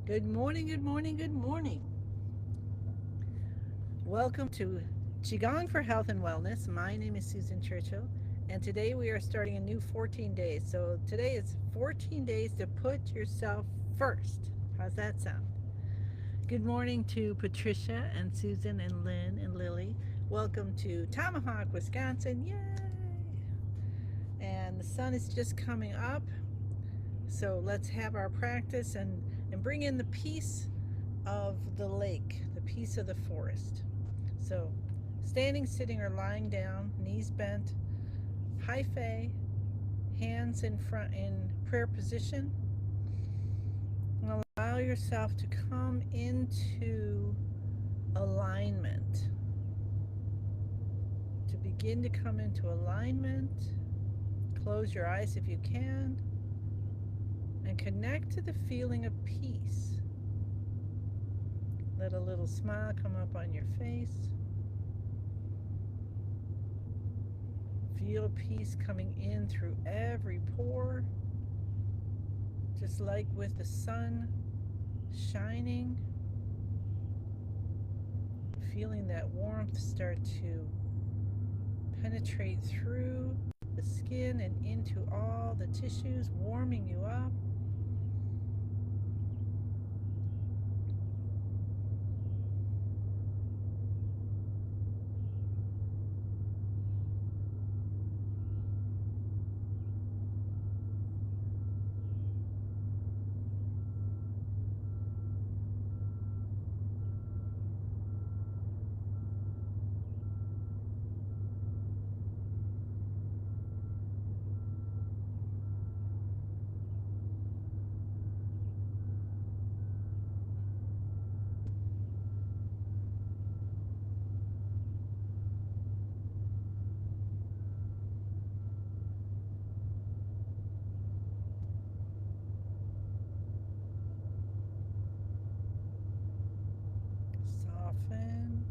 Good morning, good morning, good morning. Welcome to Qigong for Health and Wellness. My name is Susan Churchill, and today we are starting a new 14 days. So today is 14 days to put yourself first. How's that sound? Good morning to Patricia and Susan and Lynn and Lily. Welcome to Tomahawk, Wisconsin. Yay! And the sun is just coming up. So let's have our practice and bring in the peace of the lake, the peace of the forest. So, standing, sitting, or lying down, knees bent, high fei, hands in front in prayer position, and allow yourself to come into alignment. To begin to come into alignment, close your eyes if you can, and connect to the feeling of peace. Let a little smile come up on your face. Feel peace coming in through every pore, just like with the sun shining. Feeling that warmth start to penetrate through the skin and into all the tissues, warming you up. Soften.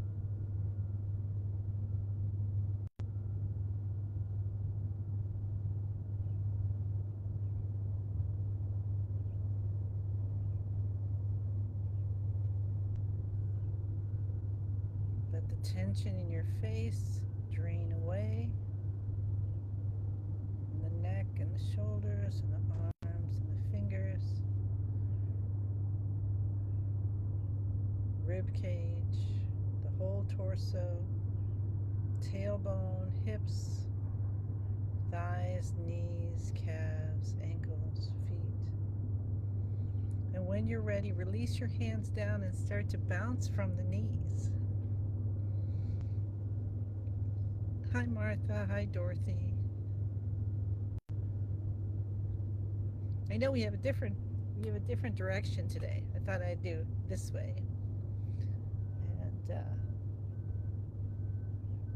Let the tension in your face drain away. And the neck and the shoulders and the arms and the fingers. Rib cage, the whole torso, tailbone, hips, thighs, knees, calves, ankles, feet. And when you're ready, release your hands down and start to bounce from the knees. Hi, Martha. Hi, Dorothy. I know we have a different direction today. I thought I'd do this way, and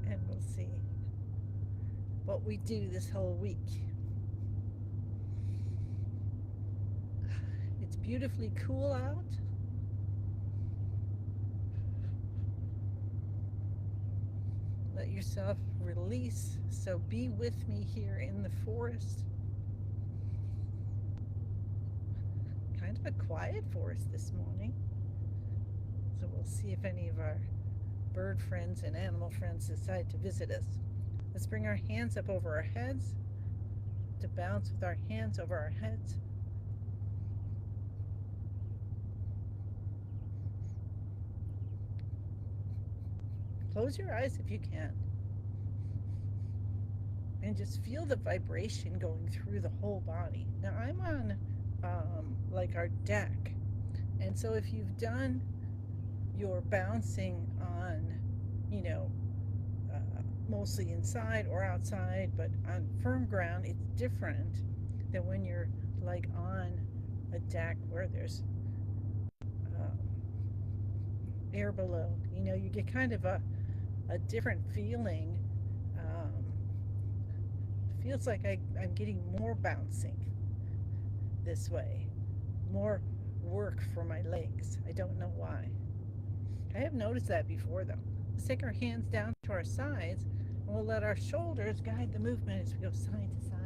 and we'll see what we do this whole week. It's beautifully cool out. Let yourself release. So be with me here in the forest. Kind of a quiet forest this morning. So we'll see if any of our bird friends and animal friends decide to visit us. Let's bring our hands up over our heads, to bounce with our hands over our heads. Close your eyes if you can. And just feel the vibration going through the whole body. Now I'm on like our deck. And so if you've done your bouncing on, you know, mostly inside or outside, but on firm ground, it's different than when you're like on a deck where there's um, air below. You get kind of a different feeling. Um, Feels like I'm getting more bouncing this way, more work for my legs. I don't know why. I have noticed that before, though. Let's take our hands down to our sides, and we'll let our shoulders guide the movement as we go side to side.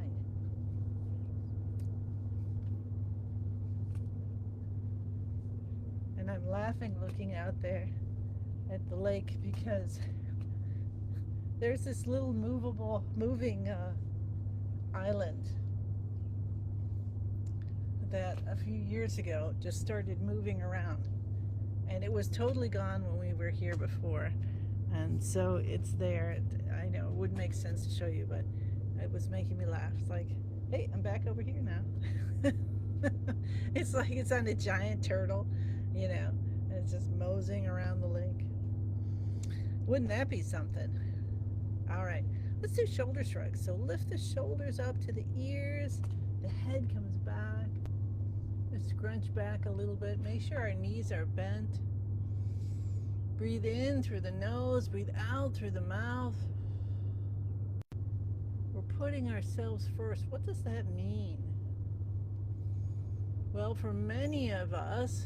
And I'm laughing looking out there at the lake because there's this little moving island that a few years ago just started moving around. And it was totally gone when we were here before. And so it's there. I know it wouldn't make sense to show you, but it was making me laugh. It's like, hey, I'm back over here now. It's like it's on a giant turtle, you know, and it's just moseying around the lake. Wouldn't that be something? All right, let's do shoulder shrugs. So lift the shoulders up to the ears. The head comes back. Scrunch back a little bit. Make sure our knees are bent. Breathe in through the nose. Breathe out through the mouth. We're putting ourselves first. What does that mean? Well, for many of us,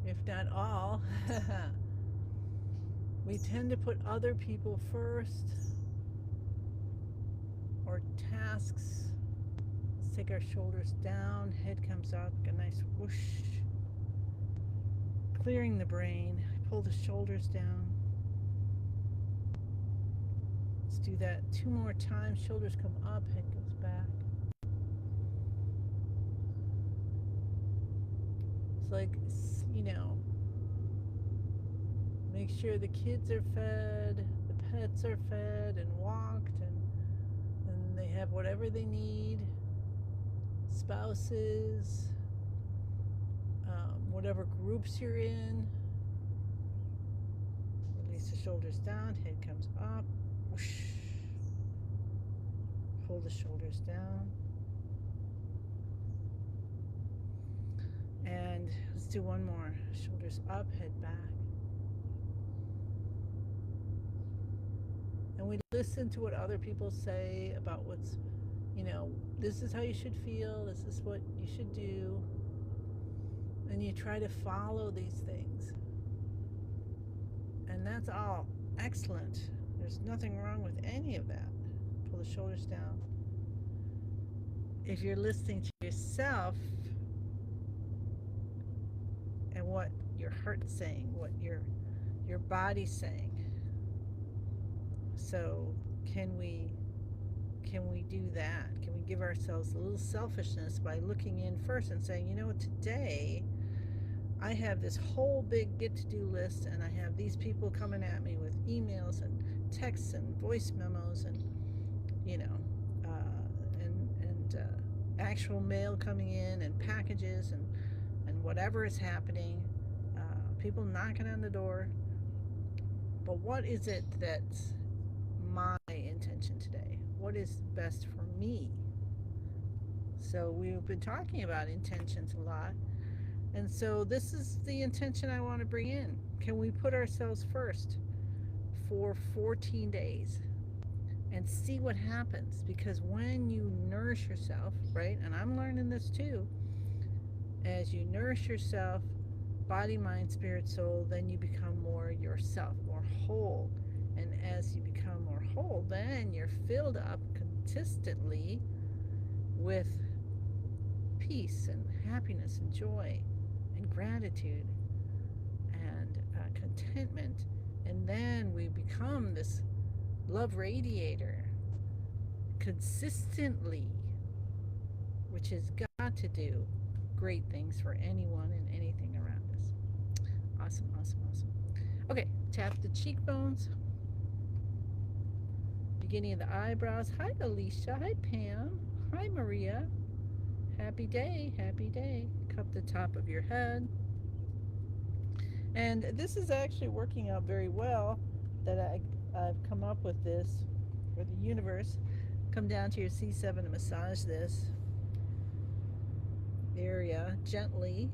if not all, we tend to put other people first, or tasks. Let's take our shoulders down, head comes up, a nice whoosh. Clearing the brain, pull the shoulders down. Let's do that 2 more times. Shoulders come up, head goes back. It's like, you know, make sure the kids are fed, the pets are fed and walked, and they have whatever they need. Spouses, whatever groups you're in. Release the shoulders down, head comes up. Whoosh. Pull the shoulders down. And let's do one more. Shoulders up, head back. And we listen to what other people say about what's, you know, this is how you should feel, this is what you should do. And you try to follow these things. And that's all excellent. There's nothing wrong with any of that. Pull the shoulders down. If you're listening to yourself and what your heart's saying, what your body's saying. So can we do that? Can we give ourselves a little selfishness by looking in first and saying, you know what, today I have this whole big get-to-do list, and I have these people coming at me with emails and texts and voice memos and, you know, actual mail coming in and packages and whatever is happening, people knocking on the door. But what is it that's my intention today? What is best for me? So we've been talking about intentions a lot. And so this is the intention I want to bring in. Can we put ourselves first for 14 days and see what happens? Because when you nourish yourself, right, and I'm learning this too, as you nourish yourself, body, mind, spirit, soul, then you become more yourself, more whole. And as you become more whole, then you're filled up consistently with peace and happiness and joy and gratitude and contentment. And then we become this love radiator consistently, which has got to do great things for anyone and anything around us. Awesome, awesome, awesome. Okay, tap the cheekbones. Beginning of the eyebrows. Hi, Alicia. Hi, Pam. Hi, Maria. Happy day, happy day. Cup the top of your head. And this is actually working out very well that I've come up with this for the universe. Come down to your C7 and massage this area gently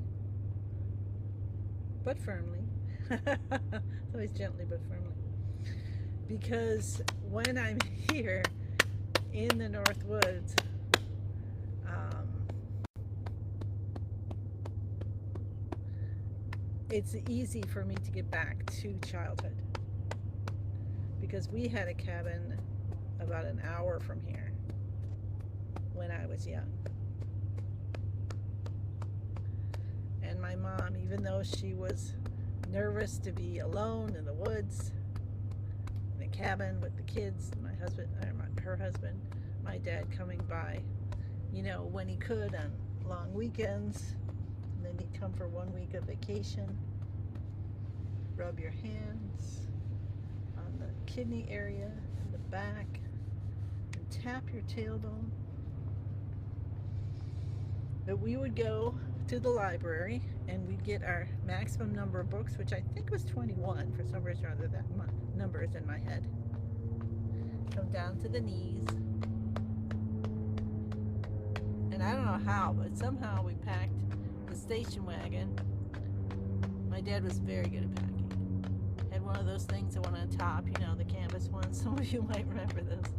but firmly. It's always gently but firmly. Because when I'm here in the North Woods, it's easy for me to get back to childhood. Because we had a cabin about an hour from here when I was young. And my my mom, even though she was nervous to be alone in the woods, in a cabin with the kids, my husband, or her husband, my dad coming by, when he could on long weekends. And then he'd come for 1 week of vacation, rub your hands on the kidney area, in the back, and tap your tailbone. But we would go to the library and we'd get our maximum number of books, which I think was 21. For some reason or other, that number is in my head. Come down to the knees. And I don't know how, but somehow we packed the station wagon. My dad was very good at packing. Had one of those things that went on top, the canvas ones. Some of you might remember those.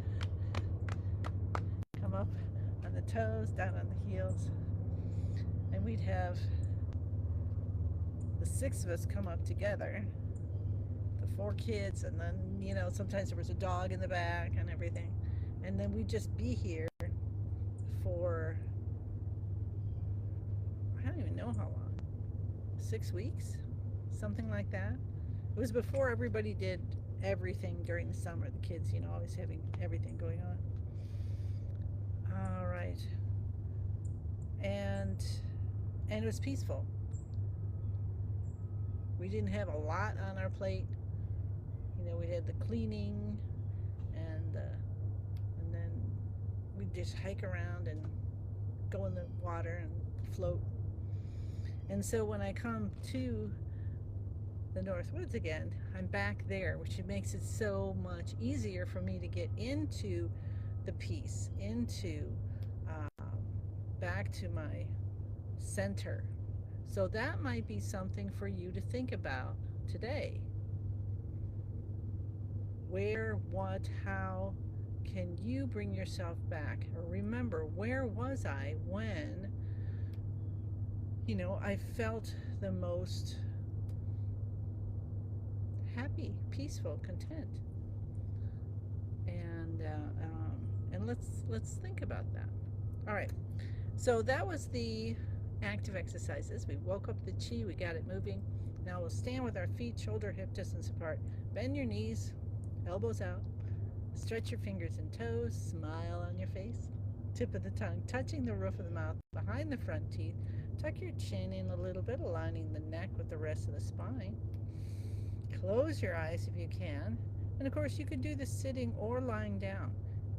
Come up on the toes, down on the heels. And we'd have the 6 of us come up together, the 4 kids, and then, sometimes there was a dog in the back and everything. And then we'd just be here for, I don't even know how long, 6 weeks, something like that. It was before everybody did everything during the summer. The kids, always having everything going on. All right. And it was peaceful. We didn't have a lot on our plate. We had the cleaning and then we'd just hike around and go in the water and float. And so when I come to the North Woods again, I'm back there, which makes it so much easier for me to get into the peace, into back to my center. So that might be something for you to think about today. Where, what, how can you bring yourself back? Or remember, where was I when, I felt the most happy, peaceful, content? And let's think about that. All right. So that was the active exercises. We woke up the chi, we got it moving. Now we'll stand with our feet shoulder hip distance apart. Bend your knees, elbows out. Stretch your fingers and toes, smile on your face. Tip of the tongue touching the roof of the mouth behind the front teeth. Tuck your chin in a little bit, aligning the neck with the rest of the spine. Close your eyes if you can. And of course you could do this sitting or lying down.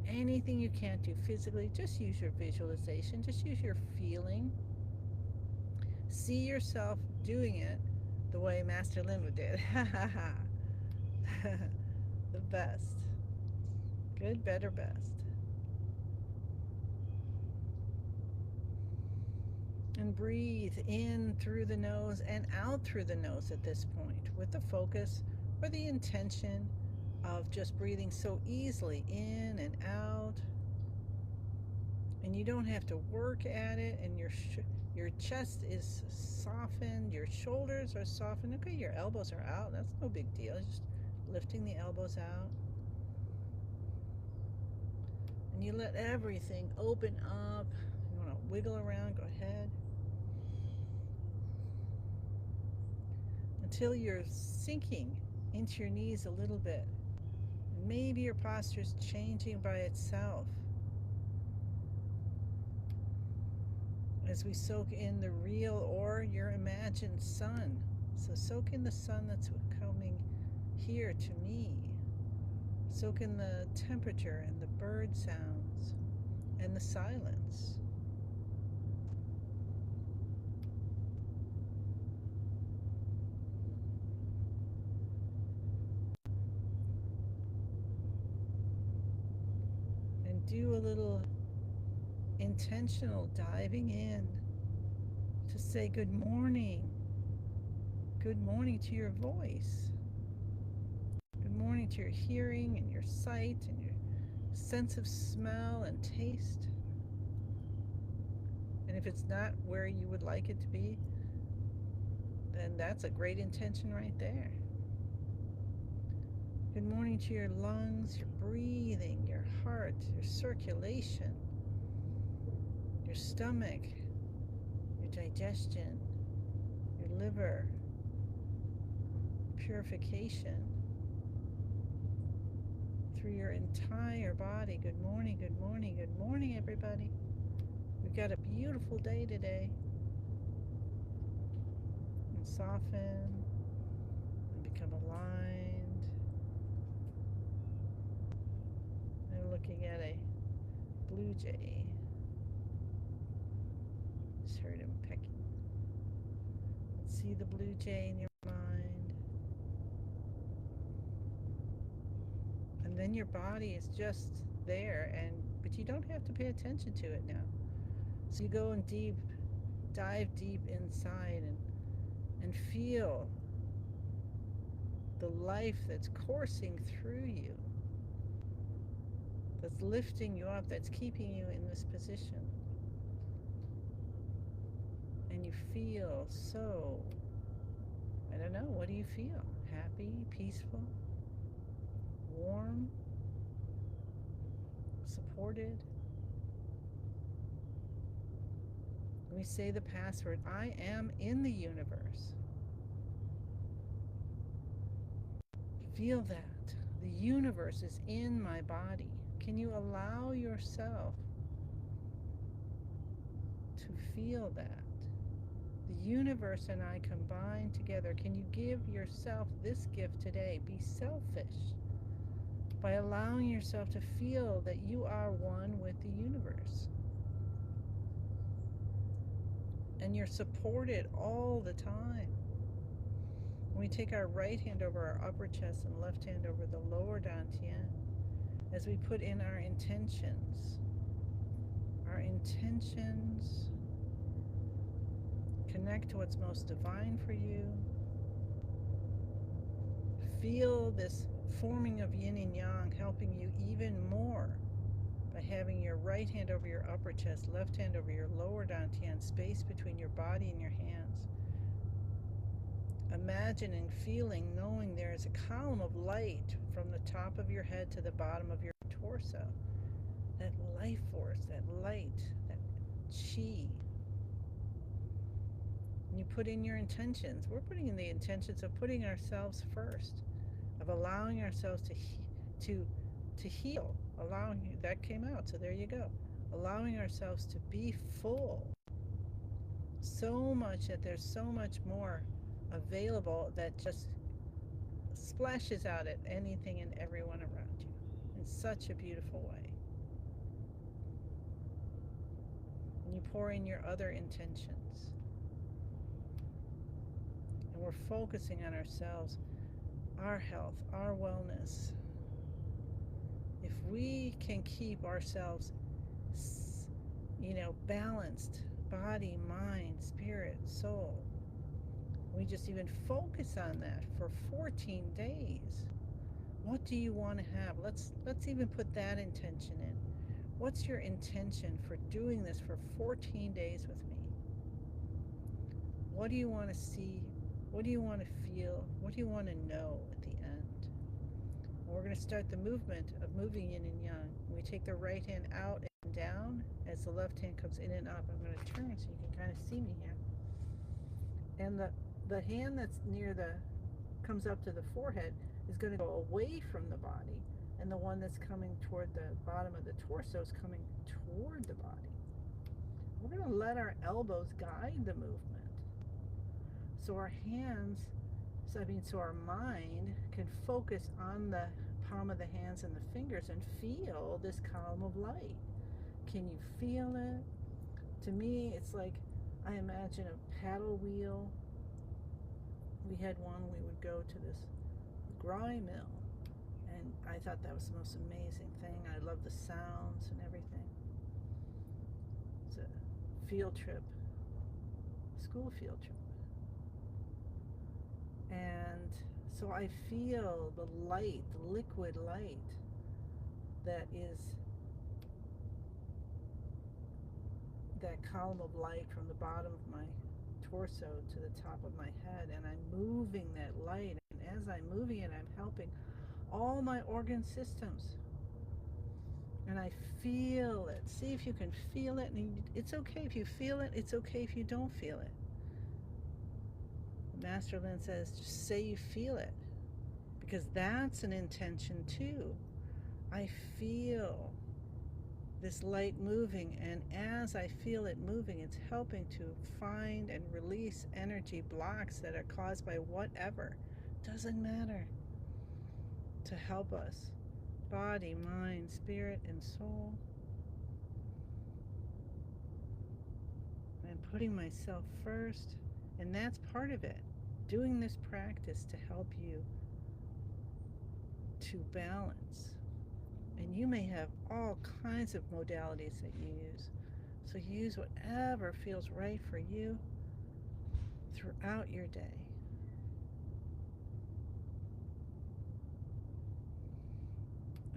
Anything you can't do physically, just use your visualization, just use your feeling. See yourself doing it the way Master Linwood did. The best. Good, better, best. And breathe in through the nose and out through the nose at this point with the focus or the intention of just breathing so easily in and out. And you don't have to work at it, and your chest is softened, your shoulders are softened. Okay, your elbows are out. That's no big deal. Just lifting the elbows out. And you let everything open up. You want to wiggle around, go ahead. Until you're sinking into your knees a little bit. Maybe your posture is changing by itself as we soak in the real or your imagined sun. So soak in the sun that's coming here to me. Soak in the temperature and the bird sounds and the silence. And do a little intentional diving in to say good morning. Good morning to your voice. Good morning to your hearing and your sight and your sense of smell and taste. And if it's not where you would like it to be, then that's a great intention right there. Good morning to your lungs, your breathing, your heart, your circulation, your stomach, your digestion, liver purification through your entire body. Good morning, good morning, good morning, everybody. We've got a beautiful day today. And soften and become aligned. I'm looking at a blue jay. Just heard him pecking. Let's see the blue jay in your mind. And then your body is just there, but you don't have to pay attention to it now. So you go and dive deep inside and feel the life that's coursing through you, that's lifting you up, that's keeping you in this position. And you feel so, I don't know, what do you feel? Happy, peaceful, warm, supported? We say the password, I am in the universe. Feel that. The universe is in my body. Can you allow yourself to feel that? The universe and I combine together. Can you give yourself this gift today? Be selfish by allowing yourself to feel that you are one with the universe. And you're supported all the time. We take our right hand over our upper chest and left hand over the lower dantian as we put in our intentions. Our intentions connect to what's most divine for you. Feel this forming of yin and yang helping you even more by having your right hand over your upper chest, left hand over your lower dantian, space between your body and your hands. Imagining, feeling, knowing there is a column of light from the top of your head to the bottom of your torso. That life force, that light, that chi. And you put in your intentions. We're putting in the intentions of putting ourselves first, of allowing ourselves to heal. Allowing, that came out, so there you go. Allowing ourselves to be full. So much that there's so much more available that just splashes out at anything and everyone around you in such a beautiful way. And you pour in your other intentions. And we're focusing on ourselves, our health, our wellness. If we can keep ourselves, balanced, body, mind, spirit, soul, we just even focus on that for 14 days. What do you want to have? Let's even put that intention in. What's your intention for doing this for 14 days with me? What do you want to see? What do you want to feel? What do you want to know at the end? And we're going to start the movement of moving yin and yang. We take the right hand out and down as the left hand comes in and up. I'm going to turn so you can kind of see me here. And the hand that's comes up to the forehead is going to go away from the body, and the one that's coming toward the bottom of the torso is coming toward the body. We're going to let our elbows guide the movement. So our hands, so our mind can focus on the palm of the hands and the fingers and feel this column of light. Can you feel it? To me, it's like I imagine a paddle wheel. We had one, we would go to this grime mill, and I thought that was the most amazing thing. I love the sounds and everything. It's a field trip, school field trip. And so I feel the light, the liquid light that is that column of light from the bottom of my torso to the top of my head, and I'm moving that light, and as I'm moving it, I'm helping all my organ systems, and I feel it. See if you can feel it, and it's okay if you feel it, it's okay if you don't feel it. Master Lin says, just say you feel it, because that's an intention too. I feel this light moving, and as I feel it moving, it's helping to find and release energy blocks that are caused by whatever. Doesn't matter. To help us, body, mind, spirit, and soul. I'm putting myself first, and that's part of it. Doing this practice to help you to balance. And you may have all kinds of modalities that you use. So use whatever feels right for you throughout your day.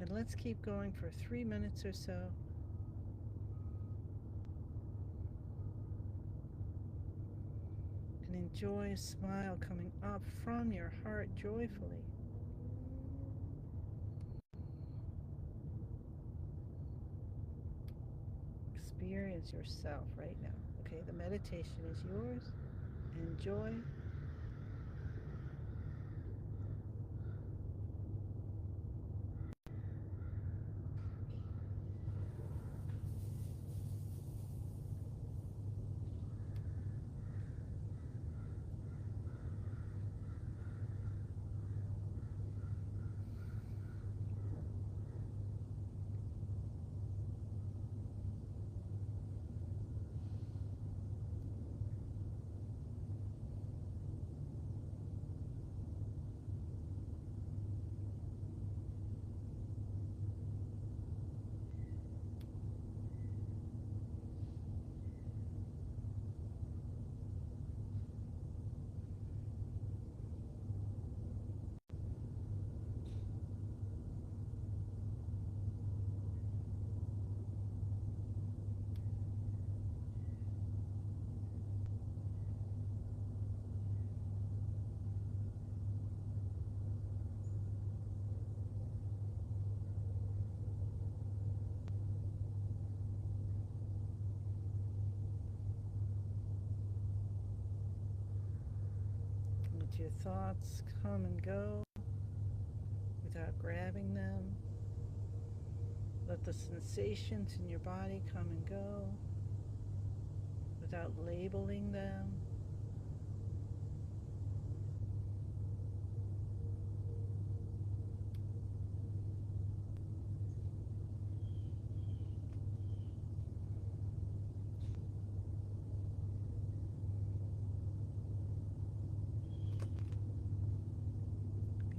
And let's keep going for 3 minutes or so. And enjoy a smile coming up from your heart joyfully. Experience yourself right now. Okay, the meditation is yours. Enjoy. Let your thoughts come and go without grabbing them. Let the sensations in your body come and go without labeling them.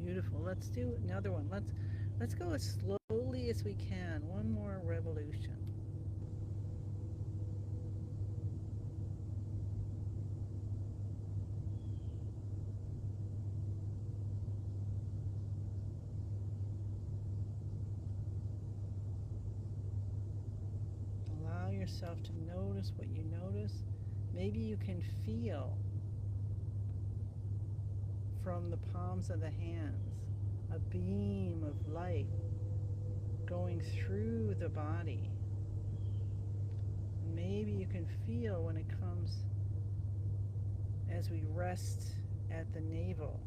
Beautiful. Let's do another one. Let's go as slowly as we can. One more revolution. Allow yourself to notice what you notice. Maybe you can feel from the palms of the hands a beam of light going through the body. Maybe you can feel when it comes as we rest at the navel.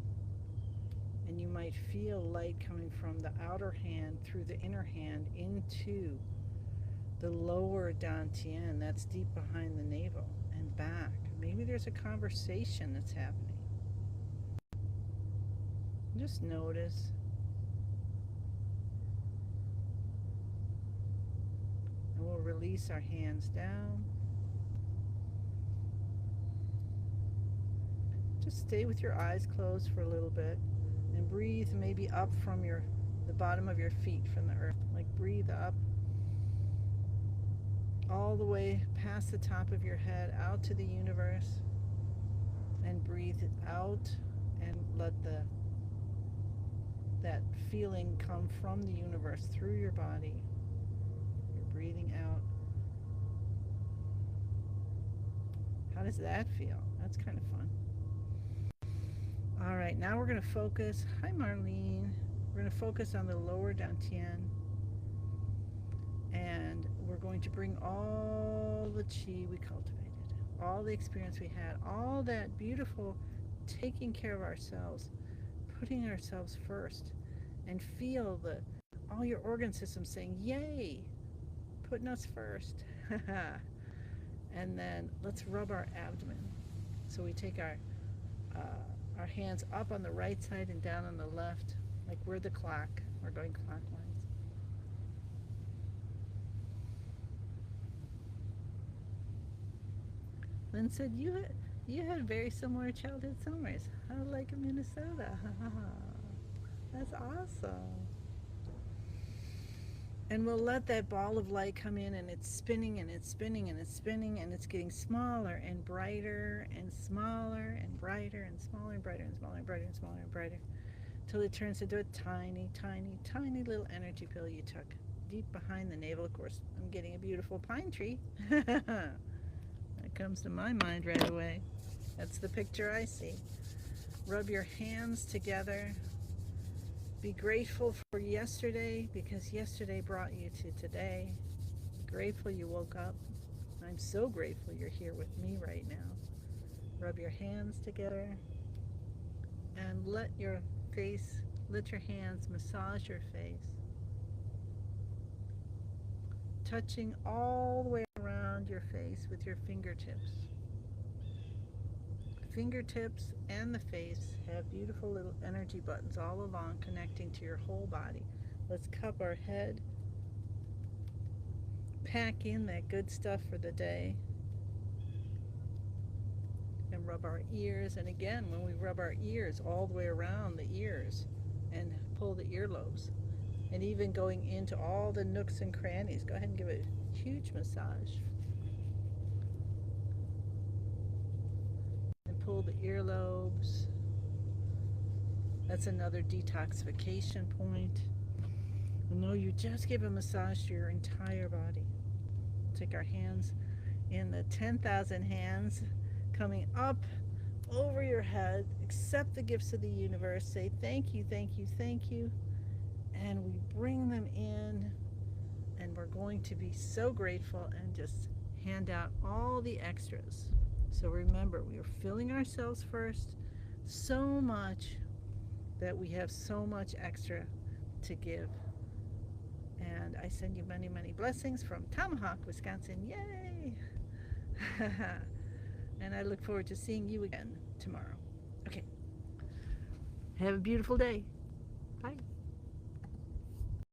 And you might feel light coming from the outer hand through the inner hand into the lower dantian, that's deep behind the navel, and back. Maybe there's a conversation that's happening. Just notice. And we'll release our hands down. Just stay with your eyes closed for a little bit and breathe maybe up from the bottom of your feet from the earth. Like breathe up all the way past the top of your head out to the universe, and breathe out and let that feeling come from the universe through your body. You're breathing out. How does that feel? That's kind of fun. All right, now we're going to focus. Hi, Marlene. We're going to focus on the lower dantian, and we're going to bring all the chi we cultivated, all the experience we had, all that beautiful taking care of ourselves, putting ourselves first, and feel all your organ systems saying, yay, putting us first. And then let's rub our abdomen. So we take our hands up on the right side and down on the left, like we're the clock. We're going clockwise. Lynn said, you had very similar childhood summers. I like Minnesota. That's awesome. And we'll let that ball of light come in, and it's spinning and it's spinning and it's spinning, and it's getting smaller and brighter and smaller and brighter and smaller and brighter and smaller and brighter and smaller and brighter, till it turns into a tiny, tiny, tiny little energy pill you tuck deep behind the navel. Of course, I'm getting a beautiful pine tree. That comes to my mind right away. That's the picture I see. Rub your hands together. Be grateful for yesterday, because yesterday brought you to today. Grateful you woke up. I'm so grateful you're here with me right now. Rub your hands together and let your hands massage your face, touching all the way around your face with your fingertips. Fingertips and the face have beautiful little energy buttons all along, connecting to your whole body. Let's cup our head, pack in that good stuff for the day, and rub our ears. And again, when we rub our ears, all the way around the ears, and pull the earlobes, and even going into all the nooks and crannies, go ahead and give it a huge massage. And pull the earlobes. That's another detoxification point. And know you just give a massage to your entire body. Take our hands in the 10,000 hands coming up over your head. Accept the gifts of the universe. Say thank you, thank you, thank you. And we bring them in, and we're going to be so grateful and just hand out all the extras. So remember, we are filling ourselves first so much that we have so much extra to give. And I send you many, many blessings from Tomahawk, Wisconsin. Yay! And I look forward to seeing you again tomorrow. Okay. Have a beautiful day. Bye.